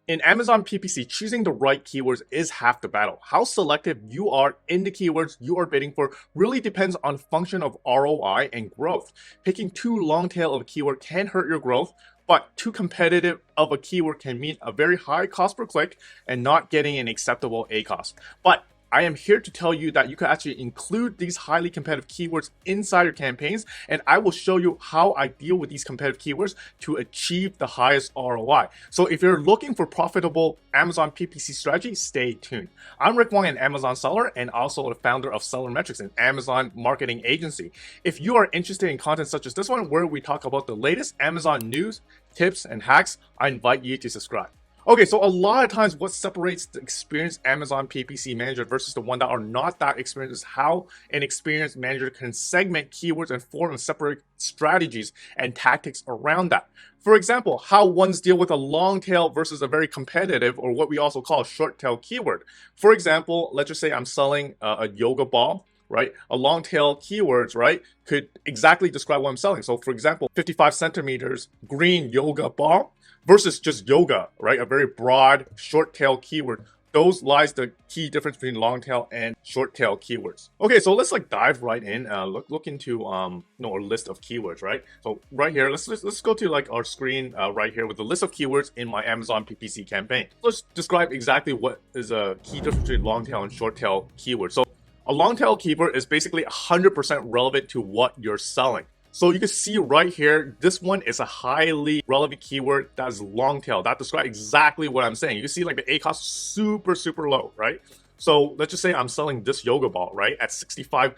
In Amazon PPC, choosing the right keywords is half the battle. How selective you are in the keywords you are bidding for really depends on function of ROI and growth. Picking too long tail of a keyword can hurt your growth, but too competitive of a keyword can mean a very high cost per click and not getting an acceptable ACoS. But I am here to tell you that you can actually include these highly competitive keywords inside your campaigns, and I will show you how I deal with these competitive keywords to achieve the highest ROI. So if you're looking for profitable Amazon PPC strategy, stay tuned. I'm Rick Wong, an Amazon seller and also the founder of SellerMetrics, an Amazon marketing agency. If you are interested in content such as this one, where we talk about the latest Amazon news, tips, and hacks, I invite you to subscribe. Okay, so a lot of times what separates the experienced Amazon PPC manager versus the one that are not that experienced is how an experienced manager can segment keywords and form and separate strategies and tactics around that. For example, how ones deal with a long tail versus a very competitive, or what we also call a short tail keyword. For example, let's just say I'm selling a yoga ball, right? A long tail keywords, right, could exactly describe what I'm selling. So for example, 55 centimeters green yoga ball versus just yoga, right? A very broad short tail keyword. Those lies the key difference between long tail and short tail keywords. Okay, so let's dive right in. Look into a list of keywords, right? So right here, let's go to our screen right here with the list of keywords in my Amazon PPC campaign. Let's describe exactly what is a key difference between long tail and short tail keywords. So a long tail keyword is basically 100% relevant to what you're selling. So you can see right here, this one is a highly relevant keyword that is long tail. That describes exactly what I'm saying. You can see the ACoS super low, right? So let's just say I'm selling this yoga ball, right, at 65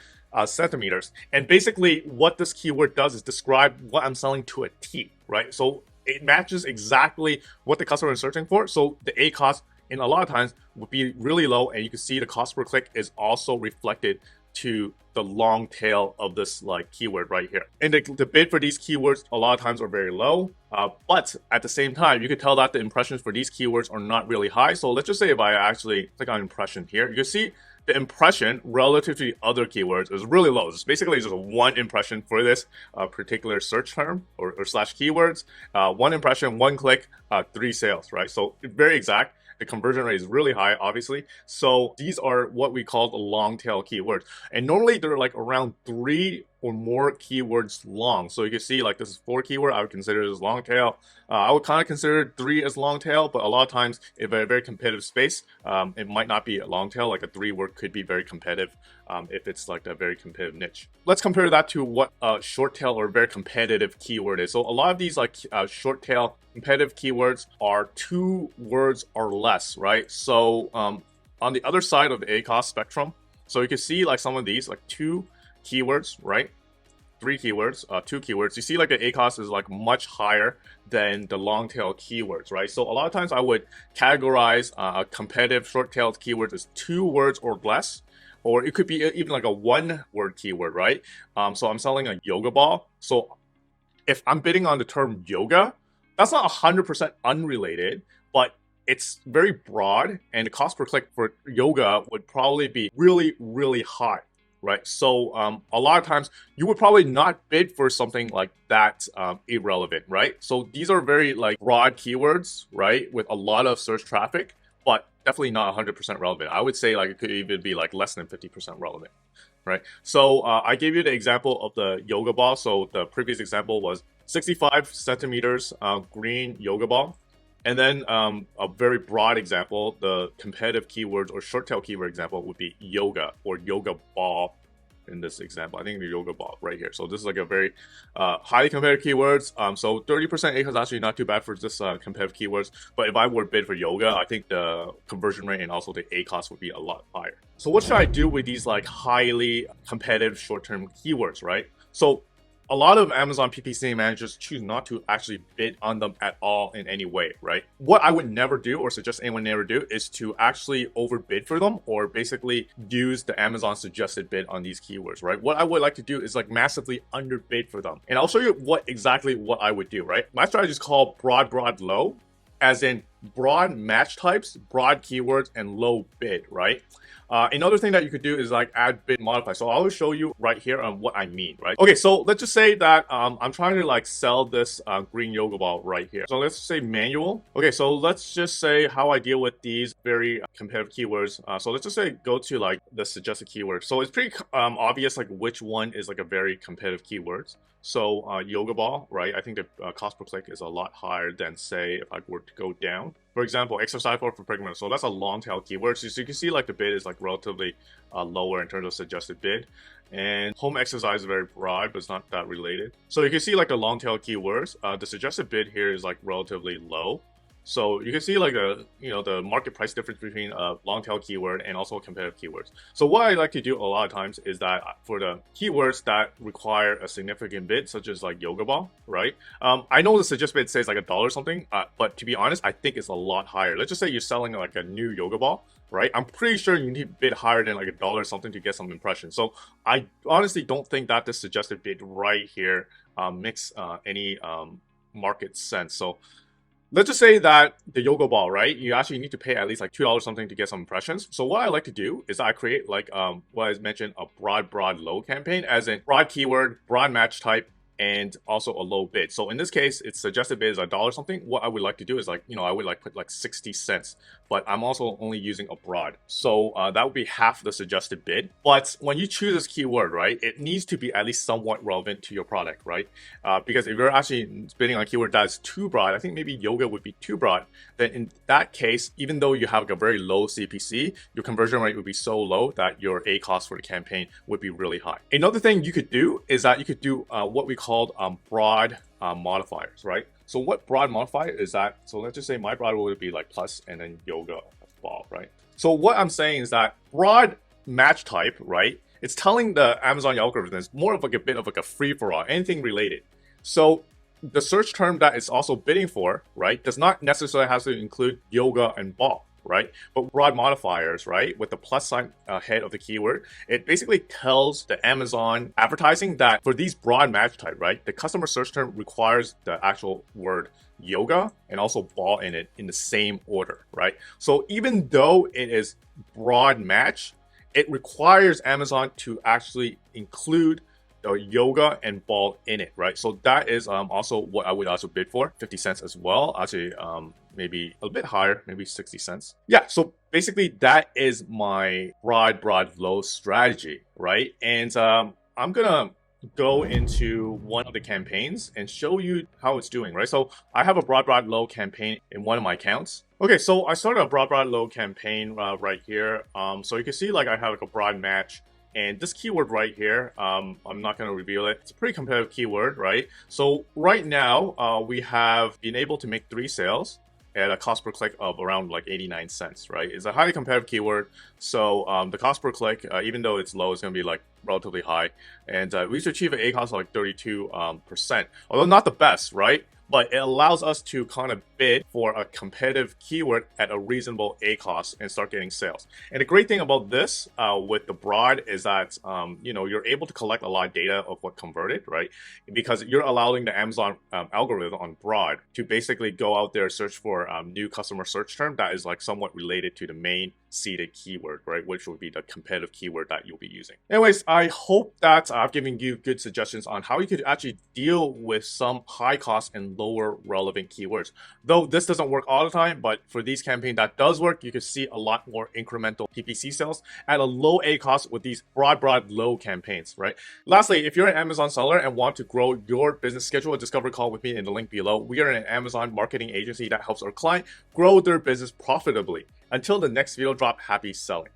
centimeters. And basically what this keyword does is describe what I'm selling to a T, right? So it matches exactly what the customer is searching for. So the ACoS in a lot of times would be really low, and you can see the cost per click is also reflected to the long tail of this keyword right here. And the bid for these keywords a lot of times are very low, but at the same time, you can tell that the impressions for these keywords are not really high. So let's just say if I actually click on impression here, you can see the impression relative to the other keywords is really low. It's basically just one impression for this particular search term or slash keywords. One impression, one click, 3 sales, right? So very exact. The conversion rate is really high, obviously. So these are what we call the long tail keywords. And normally they're around 3 or more keywords long. So you can see this is 4 keyword. I would consider this long tail. I would kind of consider 3 as long tail, but a lot of times if a very competitive space, it might not be a long tail. A 3 word could be very competitive if it's a very competitive niche. Let's compare that to what a short tail or very competitive keyword is. So a lot of these short tail competitive keywords are 2 words or less, right? So on the other side of the ACoS spectrum, so you can see some of these 2 keywords, right? 3 keywords, 2 keywords. You see the ACoS is much higher than the long tail keywords, right? So a lot of times I would categorize a competitive short tail keyword as 2 words or less, or it could be even a 1 word keyword, right? So I'm selling a yoga ball. So if I'm bidding on the term yoga, that's not 100% unrelated, but it's very broad, and the cost per click for yoga would probably be really high, right? So a lot of times you would probably not bid for something like that irrelevant, right? So these are very broad keywords, right, with a lot of search traffic, but definitely not 100% relevant. I would say it could even be less than 50% relevant, right? So I gave you the example of the yoga ball. So the previous example was 65 centimeters green yoga ball. And then a very broad example, the competitive keywords or short tail keyword example would be yoga or yoga ball in this example. I think the yoga ball right here. So this is a very highly competitive keywords. So 30% ACoS is actually not too bad for this competitive keywords. But if I were to bid for yoga, I think the conversion rate and also the ACoS would be a lot higher. So what should I do with these highly competitive short-term keywords, right? So a lot of Amazon PPC managers choose not to actually bid on them at all in any way, right? What I would never do or suggest anyone never do is to actually overbid for them or basically use the Amazon suggested bid on these keywords, right? What I would like to do is massively underbid for them. And I'll show you exactly what I would do, right? My strategy is called broad, low, as in broad match types, broad keywords, and low bid, right? Another thing that you could do is like add bid modify. So I will show you right here on what I mean, right? Okay, so let's just say that I'm trying to like sell this green yoga ball right here. So let's say manual. Okay, so let's just say how I deal with these very competitive keywords. So let's just say go to like the suggested keyword. So it's pretty obvious like which one is like a very competitive keywords. So yoga ball, right? I think the cost per click is a lot higher than say if I were to go down. For example, exercise for pregnant. So that's a long tail keyword. So you can see like the bid is like relatively lower in terms of suggested bid. And home exercise is very broad, but it's not that related. So you can see like the long tail keywords. The suggested bid here is like relatively low. So you can see like the market price difference between a long tail keyword and also competitive keywords. So what I like to do a lot of times is that for the keywords that require a significant bid, such as like yoga ball, right? I know the suggested bid says like $1 or something, but to be honest, I think it's a lot higher. Let's just say you're selling like a new yoga ball, right? I'm pretty sure you need to bid higher than like $1 or something to get some impression. So I honestly don't think that this suggested bid right here makes any market sense. So let's just say that the yoga ball, right? You actually need to pay at least like $2 something to get some impressions. So what I like to do is I create like what I mentioned, a broad low campaign, as in broad keyword, broad match type, and also a low bid. So in this case, its suggested bid is $1 something. What I would like to do is like, I would like put like 60 cents, but I'm also only using a broad. So that would be half the suggested bid. But when you choose this keyword, right, it needs to be at least somewhat relevant to your product, right? Because if you're actually bidding on a keyword that is too broad, I think maybe yoga would be too broad, then in that case, even though you have like a very low CPC, your conversion rate would be so low that your ACoS for the campaign would be really high. Another thing you could do is that you could do what we call broad modifiers, right? So what broad modifier is that? So let's just say my broad would be like plus and then yoga ball, right? So what I'm saying is that broad match type, right? It's telling the Amazon algorithm it's more of like a bit of like a free for all, anything related. So the search term that it's also bidding for, right, does not necessarily have to include yoga and ball, right? But broad modifiers, right, with the plus sign ahead of the keyword, it basically tells the Amazon advertising that for these broad match type, right, the customer search term requires the actual word yoga and also ball in it in the same order, right? So even though it is broad match, it requires Amazon to actually include the yoga and ball in it, right? So that is also what I would also bid for, 50 cents as well. Actually, maybe a bit higher, maybe 60 cents. Yeah, so basically that is my broad low strategy, right? And I'm gonna go into one of the campaigns and show you how it's doing, right? So I have a broad low campaign in one of my accounts. Okay, so I started a broad low campaign right here. So you can see like I have like a broad match. And this keyword right here, I'm not going to reveal it. It's a pretty competitive keyword, right? So right now, we have been able to make 3 sales at a cost per click of around like 89 cents, right? It's a highly competitive keyword. So the cost per click, even though it's low, it's going to be like relatively high. And we should achieve an ACoS of like 32%, although not the best, right? But it allows us to kind of bid for a competitive keyword at a reasonable ACoS and start getting sales. And the great thing about this with the broad is that, you're able to collect a lot of data of what converted, right? Because you're allowing the Amazon algorithm on broad to basically go out there and search for new customer search term that is like somewhat related to the main seeded keyword, right? Which would be the competitive keyword that you'll be using. Anyways, I hope that I've given you good suggestions on how you could actually deal with some high cost and lower relevant keywords. Though this doesn't work all the time, but for these campaigns that does work, you can see a lot more incremental PPC sales at a low ACoS with these broad low campaigns, right? Lastly, if you're an Amazon seller and want to grow your business, schedule a discovery call with me in the link below. We are an Amazon marketing agency that helps our client grow their business profitably. Until the next video drop, happy selling.